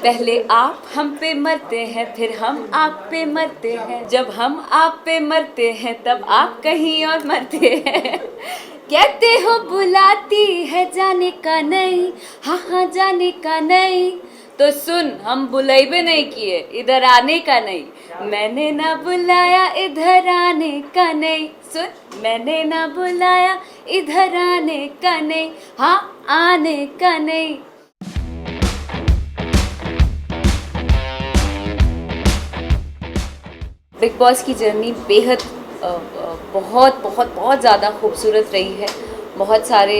पहले आप हम पे मरते हैं, फिर हम आप पे मरते हैं, जब हम आप पे मरते हैं तब आप कहीं और मरते हैं। कहते हो बुलाती है जाने का नहीं, हाँ हाँ जाने का नहीं, तो सुन हम बुलाइबे नहीं किए, इधर आने का नहीं। मैंने ना बुलाया इधर आने का नहीं, सुन मैंने ना बुलाया इधर आने का नहीं, हाँ आने का नहीं। बिग बॉस की जर्नी बेहद बहुत बहुत बहुत ज़्यादा खूबसूरत रही है। बहुत सारे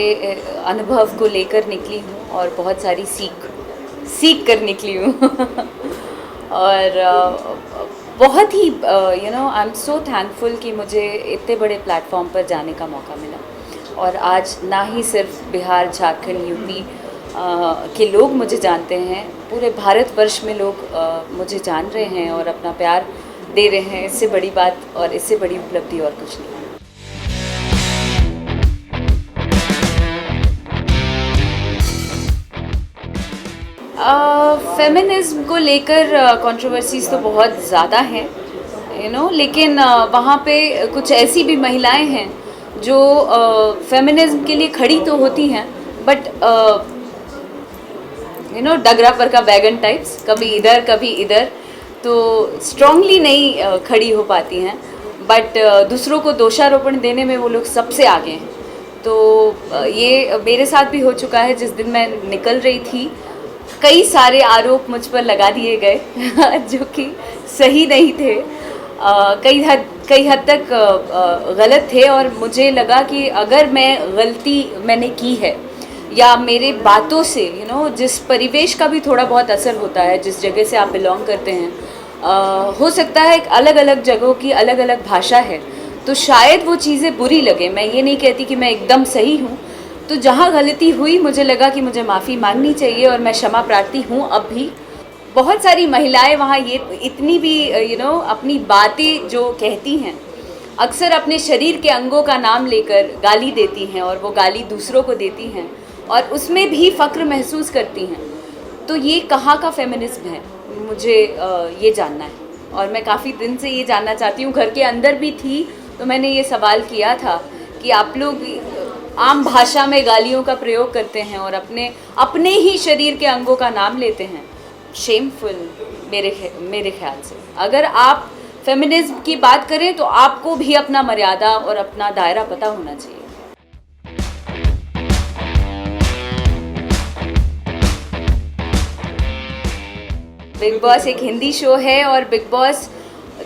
अनुभव को लेकर निकली हूँ और बहुत सारी सीख कर निकली हूँ। और बहुत ही आई एम सो थैंकफुल कि मुझे इतने बड़े प्लेटफॉर्म पर जाने का मौका मिला। और आज ना ही सिर्फ बिहार, झारखंड, यूपी के लोग मुझे जानते हैं, पूरे भारतवर्ष में लोग मुझे जान रहे हैं और अपना प्यार दे रहे हैं। इससे बड़ी बात और इससे बड़ी उपलब्धि और कुछ नहीं है। फेमिनिज्म को लेकर कंट्रोवर्सीज तो बहुत ज़्यादा हैं, लेकिन वहाँ पे कुछ ऐसी भी महिलाएं हैं जो फेमिनिज्म के लिए खड़ी तो होती हैं, बट डगरा पर का बैगन टाइप्स, कभी इधर कभी इधर, तो स्ट्रांगली नहीं खड़ी हो पाती हैं। बट दूसरों को दोषारोपण देने में वो लोग सबसे आगे हैं। तो ये मेरे साथ भी हो चुका है। जिस दिन मैं निकल रही थी, कई सारे आरोप मुझ पर लगा दिए गए जो कि सही नहीं थे, कई हद तक गलत थे। और मुझे लगा कि अगर गलती मैंने की है या मेरे बातों से जिस परिवेश का भी थोड़ा बहुत असर होता है, जिस जगह से आप बिलोंग करते हैं, हो सकता है अलग अलग जगहों की अलग अलग भाषा है, तो शायद वो चीज़ें बुरी लगे। मैं ये नहीं कहती कि मैं एकदम सही हूँ। तो जहाँ गलती हुई मुझे लगा कि मुझे माफ़ी मांगनी चाहिए और मैं क्षमा प्रार्थी हूँ अब भी। बहुत सारी महिलाएं वहाँ ये इतनी भी अपनी बातें जो कहती हैं, अक्सर अपने शरीर के अंगों का नाम लेकर गाली देती हैं और वो गाली दूसरों को देती हैं और उसमें भी फ़ख्र महसूस करती हैं। तो ये कहाँ का फेमिनिज्म है, मुझे ये जानना है। और मैं काफ़ी दिन से ये जानना चाहती हूँ। घर के अंदर भी थी तो मैंने ये सवाल किया था कि आप लोग आम भाषा में गालियों का प्रयोग करते हैं और अपने ही शरीर के अंगों का नाम लेते हैं। शेमफुल मेरे ख्याल से। अगर आप फेमिनिज्म की बात करें तो आपको भी अपना मर्यादा और अपना दायरा पता होना चाहिए। बिग बॉस एक हिंदी शो है और बिग बॉस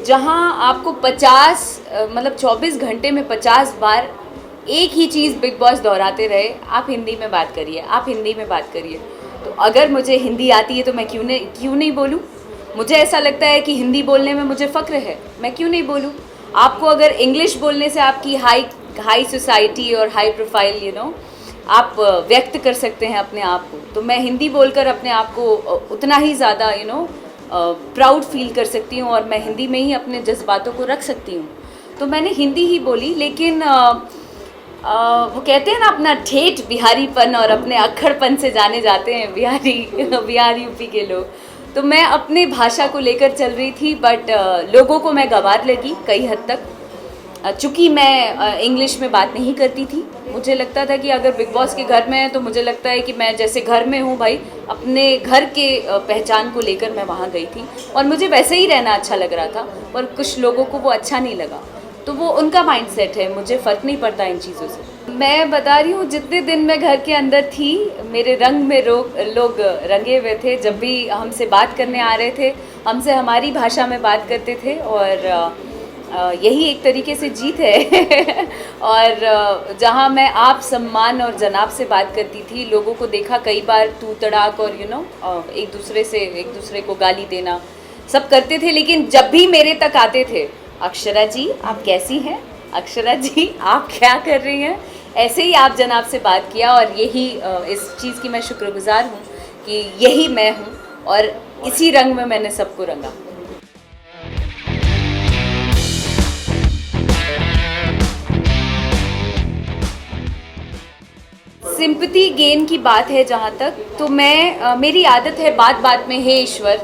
जहां आपको 24 घंटे में 50 बार एक ही चीज़ बिग बॉस दोहराते रहे, आप हिंदी में बात करिए, आप हिंदी में बात करिए। तो अगर मुझे हिंदी आती है तो मैं क्यों नहीं बोलूँ। मुझे ऐसा लगता है कि हिंदी बोलने में मुझे फ़ख्र है, मैं क्यों नहीं बोलूँ। आपको अगर इंग्लिश बोलने से आपकी हाई सोसाइटी और हाई प्रोफाइल आप व्यक्त कर सकते हैं अपने आप को, तो मैं हिंदी बोलकर अपने आप को उतना ही ज़्यादा प्राउड फील कर सकती हूँ और मैं हिंदी में ही अपने जज्बातों को रख सकती हूँ। तो मैंने हिंदी ही बोली। लेकिन वो कहते हैं ना, अपना ठेठ बिहारीपन और अपने अक्खड़पन से जाने जाते हैं बिहार यूपी के लोग। तो मैं अपने भाषा को लेकर चल रही थी, बट लोगों को मैं गंवार लगी कई हद तक। चूँकि मैं इंग्लिश में बात नहीं करती थी, मुझे लगता था कि अगर बिग बॉस के घर में है तो मुझे लगता है कि मैं जैसे घर में हूँ भाई, अपने घर के पहचान को लेकर मैं वहाँ गई थी और मुझे वैसे ही रहना अच्छा लग रहा था। और कुछ लोगों को वो अच्छा नहीं लगा, तो वो उनका माइंडसेट है, मुझे फ़र्क नहीं पड़ता इन चीज़ों से। मैं बता रही हूँ, जितने दिन मैं घर के अंदर थी मेरे रंग में लोग रंगे हुए थे। जब भी हमसे बात करने आ रहे थे, हमसे हमारी भाषा में बात करते थे और यही एक तरीके से जीत है। और जहाँ मैं आप, सम्मान और जनाब से बात करती थी, लोगों को देखा कई बार तू तड़ाक और एक दूसरे को गाली देना सब करते थे। लेकिन जब भी मेरे तक आते थे, अक्षरा जी आप कैसी हैं, अक्षरा जी आप क्या कर रही हैं, ऐसे ही आप जनाब से बात किया। और यही इस चीज़ की मैं शुक्रगुजार हूँ कि यही मैं हूँ और इसी रंग में मैंने सबको रंगा। सिंपैथी गेन की बात है जहाँ तक, तो मैं मेरी आदत है बात बात में हे ईश्वर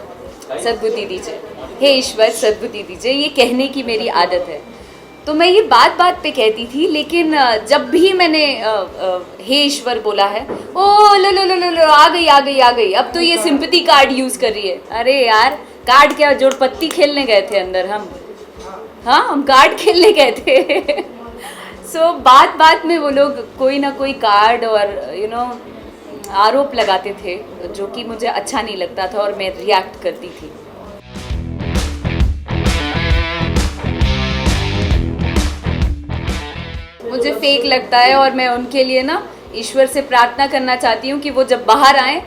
सद्बुद्धि दीजिए, हे ईश्वर सद्बुद्धि दीजिए, ये कहने की मेरी आदत है। तो मैं ये बात बात पे कहती थी, लेकिन जब भी मैंने हे ईश्वर बोला है, ओ लो आ गई, अब तो ये सिंपैथी कार्ड यूज़ कर रही है। अरे यार, कार्ड क्या, जोड़पत्ती खेलने गए थे अंदर हम, हाँ हम कार्ड खेलने गए थे। सो बात बात में वो लोग कोई ना कोई कार्ड और आरोप लगाते थे, जो कि मुझे अच्छा नहीं लगता था और मैं रिएक्ट करती थी। मुझे फेक लगता है और मैं उनके लिए ना ईश्वर से प्रार्थना करना चाहती हूँ कि वो जब बाहर आए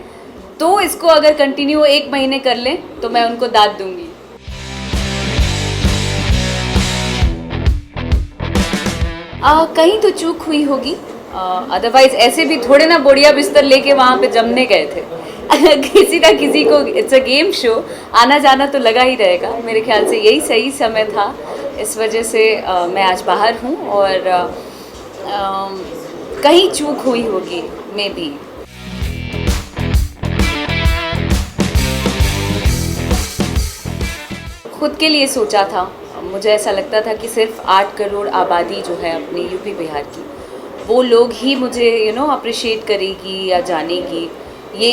तो इसको अगर कंटिन्यू 1 महीने कर लें तो मैं उनको दाद दूंगी। कहीं तो चूक हुई होगी, अदरवाइज ऐसे भी थोड़े ना बढ़िया बिस्तर लेके वहाँ पे जमने गए थे। किसी ना किसी को, इट्स अ गेम शो, आना जाना तो लगा ही रहेगा। मेरे ख्याल से यही सही समय था, इस वजह से मैं आज बाहर हूँ और कहीं चूक हुई होगी मे बी। खुद के लिए सोचा था, मुझे ऐसा लगता था कि सिर्फ 8 करोड़ आबादी जो है अपनी यूपी बिहार की, वो लोग ही मुझे अप्रिशिएट करेगी या जानेगी। ये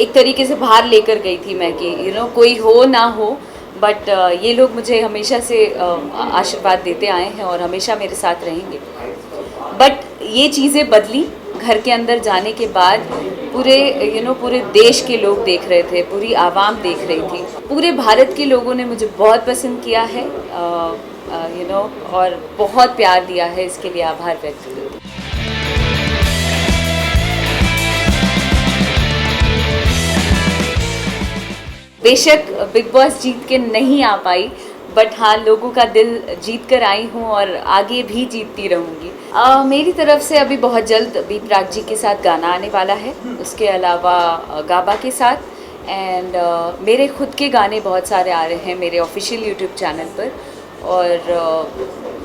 एक तरीके से बाहर लेकर गई थी मैं कि कोई हो ना हो, बट ये लोग मुझे हमेशा से आशीर्वाद देते आए हैं और हमेशा मेरे साथ रहेंगे। बट ये चीज़ें बदली घर के अंदर जाने के बाद। पूरे देश के लोग देख रहे थे, पूरी आवाम देख रही थी, पूरे भारत के लोगों ने मुझे बहुत पसंद किया है और बहुत प्यार दिया है, इसके लिए आभार व्यक्त करती हूँ। बेशक बिग बॉस जीत के नहीं आ पाई, बट हाँ लोगों का दिल जीत कर आई हूँ और आगे भी जीतती रहूँगी। मेरी तरफ से अभी बहुत जल्द बी प्राक जी के साथ गाना आने वाला है, उसके अलावा गाबा के साथ, एंड मेरे खुद के गाने बहुत सारे आ रहे हैं मेरे ऑफिशियल यूट्यूब चैनल पर। और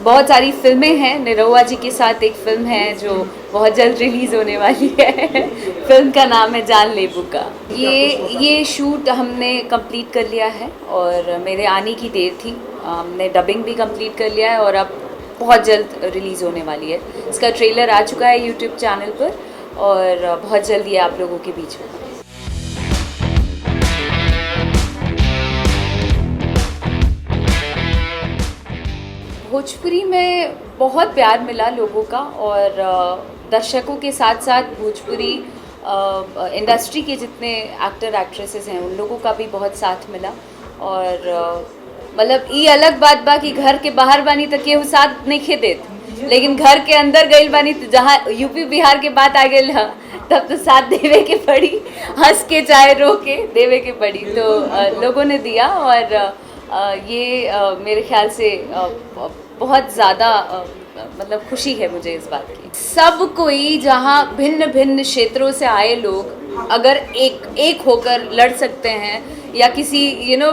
बहुत सारी फिल्में हैं, निरहुआ जी के साथ एक फिल्म है जो बहुत जल्द रिलीज़ होने वाली है। फिल्म का नाम है जान लेबू का। ये शूट हमने कंप्लीट कर लिया है और मेरे आने की देर थी, हमने डबिंग भी कंप्लीट कर लिया है और अब बहुत जल्द रिलीज़ होने वाली है। इसका ट्रेलर आ चुका है यूट्यूब चैनल पर और बहुत जल्द ये आप लोगों के बीच में। भोजपुरी में बहुत प्यार मिला लोगों का और दर्शकों के साथ साथ भोजपुरी इंडस्ट्री के जितने एक्टर एक्ट्रेसेस हैं उन लोगों का भी बहुत साथ मिला। और मतलब ये अलग बात बा कि घर के बाहर बानी तो केहू साथ नहीं खे देत, लेकिन घर के अंदर गई बानी तो जहाँ यूपी बिहार के बात आ गई तब तो साथ देवे के पड़ी, हंस के चाहे रो के देवे के पड़ी। तो लोगों ने दिया और ये मेरे ख्याल से बहुत ज़्यादा मतलब खुशी है मुझे इस बात की। सब कोई जहाँ भिन्न भिन्न क्षेत्रों से आए लोग अगर एक होकर लड़ सकते हैं या किसी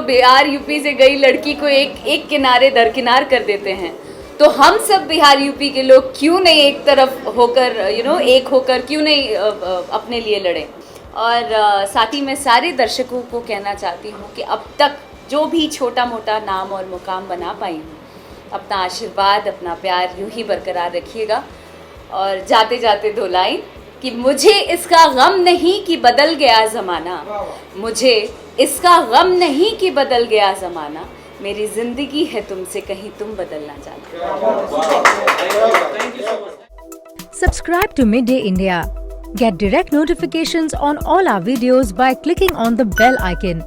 बिहार यूपी से गई लड़की को एक किनारे दरकिनार कर देते हैं, तो हम सब बिहार यूपी के लोग क्यों नहीं एक तरफ होकर एक होकर क्यों नहीं अपने लिए लड़ें। और साथ ही मैं सारे दर्शकों को कहना चाहती हूँ कि अब तक जो भी छोटा मोटा नाम और मुकाम बना पाई हूँ, अपना आशीर्वाद अपना प्यार यूं ही बरकरार रखिएगा। और जाते जाते 2 लाइन कि मुझे इसका गम नहीं कि बदल गया ज़माना, मुझे इसका गम नहीं कि बदल गया ज़माना, मेरी ज़िंदगी है तुमसे कहीं तुम बदलना चाहते। Subscribe to Midday India. Get direct notifications on all our videos by clicking on the bell icon.